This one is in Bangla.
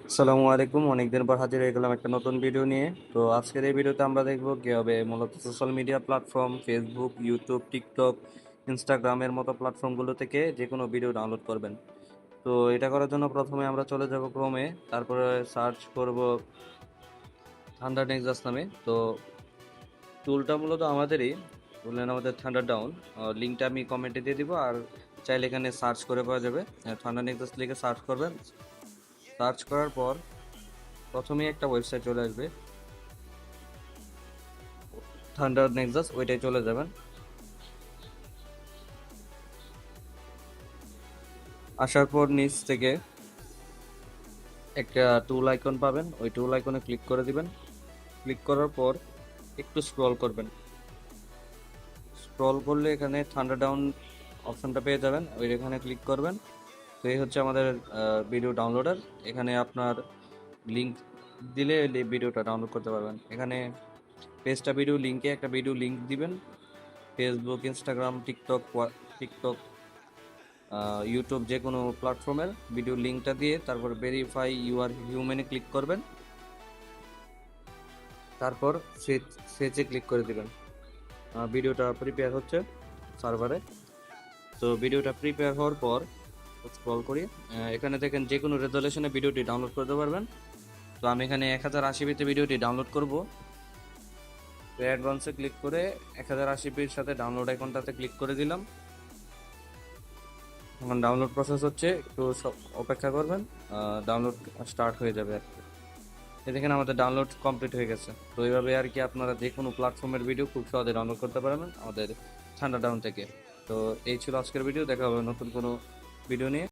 আসসালামু আলাইকুম। অনেকদিন পর হাজির হয়ে গেলাম একটা নতুন ভিডিও নিয়ে। তো আজকের এই ভিডিওতে আমরা দেখব কিভাবে মূলত social media platform Facebook, YouTube, TikTok, ইনস্টাগ্রামের মতো প্ল্যাটফর্মগুলো থেকে যে কোনো ভিডিও ডাউনলোড করবেন। তো এটা করার জন্য প্রথমে আমরা চলে যাব ক্রোমে, তারপরে সার্চ করব থান্ডার নেক্সাস নামে। তো টুলটা মূলত আমাদেরই, বললেন আমাদের থান্ডার ডাউন। লিঙ্কটা আমি কমেন্টে দিয়ে দিব, আর চাইলে এখানে সার্চ করে পাওয়া যাবে। থান্ডার নেক্সাস লিখে সার্চ করবেন। সার্চ করার পর প্রথমেই একটা ওয়েবসাইট চলে আসবে, থান্ডার নেক্সাস, ওইটাই চলে যাবেন। আসার পর নিচ থেকে একটা টুল আইকন পাবেন, ওই টুল আইকনে ক্লিক করে দিবেন। ক্লিক করার পর একটু স্ক্রল করবেন। স্ক্রল করলে এখানে থান্ডার ডাউন অপশনটা পেয়ে যাবেন, ওই এখানে ক্লিক করবেন। তো এই হচ্ছে আমাদের ভিডিও ডাউনলোডার। এখানে আপনার লিঙ্ক দিলে ভিডিওটা ডাউনলোড করতে পারবেন। এখানে পেজটা ভিডিও লিঙ্কে একটা ভিডিও লিঙ্ক দিবেন। ফেসবুক, ইনস্টাগ্রাম, টিকটক, ইউটিউব, যে কোনো প্ল্যাটফর্মের ভিডিও লিঙ্কটা দিয়ে তারপর ভেরিফাই ইউ আর হিউম্যানে ক্লিক করবেন। তারপর ফেজে ক্লিক করে দিবেন। ভিডিওটা প্রিপেয়ার হচ্ছে সার্ভারে। তো ভিডিওটা প্রিপেয়ার হওয়ার পর স্ক্রল করি, এখানে দেখেন যে কোনো রেজলিউশনে ভিডিওটি ডাউনলোড করতে পারবেন। তো আমি এখানে 1080p ভিডিওটি ডাউনলোড করব। তো অ্যাডভান্সে ক্লিক করে 1080pর সাথে ডাউনলোড আইকনটাতে ক্লিক করে দিলাম। এখন ডাউনলোড প্রসেস হচ্ছে, একটু অপেক্ষা করবেন। ডাউনলোড স্টার্ট হয়ে যাবে আর কি। এই দেখেন আমাদের ডাউনলোড কমপ্লিট হয়ে গেছে। তো এইভাবে আর কি আপনারা যে কোনো প্ল্যাটফর্মের ভিডিও খুব সহজে ডাউনলোড করতে পারবেন আমাদের ঠান্ডা ডাউন থেকে। তো এই ছিল আজকের ভিডিও, দেখা হবে নতুন কোনো ভিডিও নিয়ে।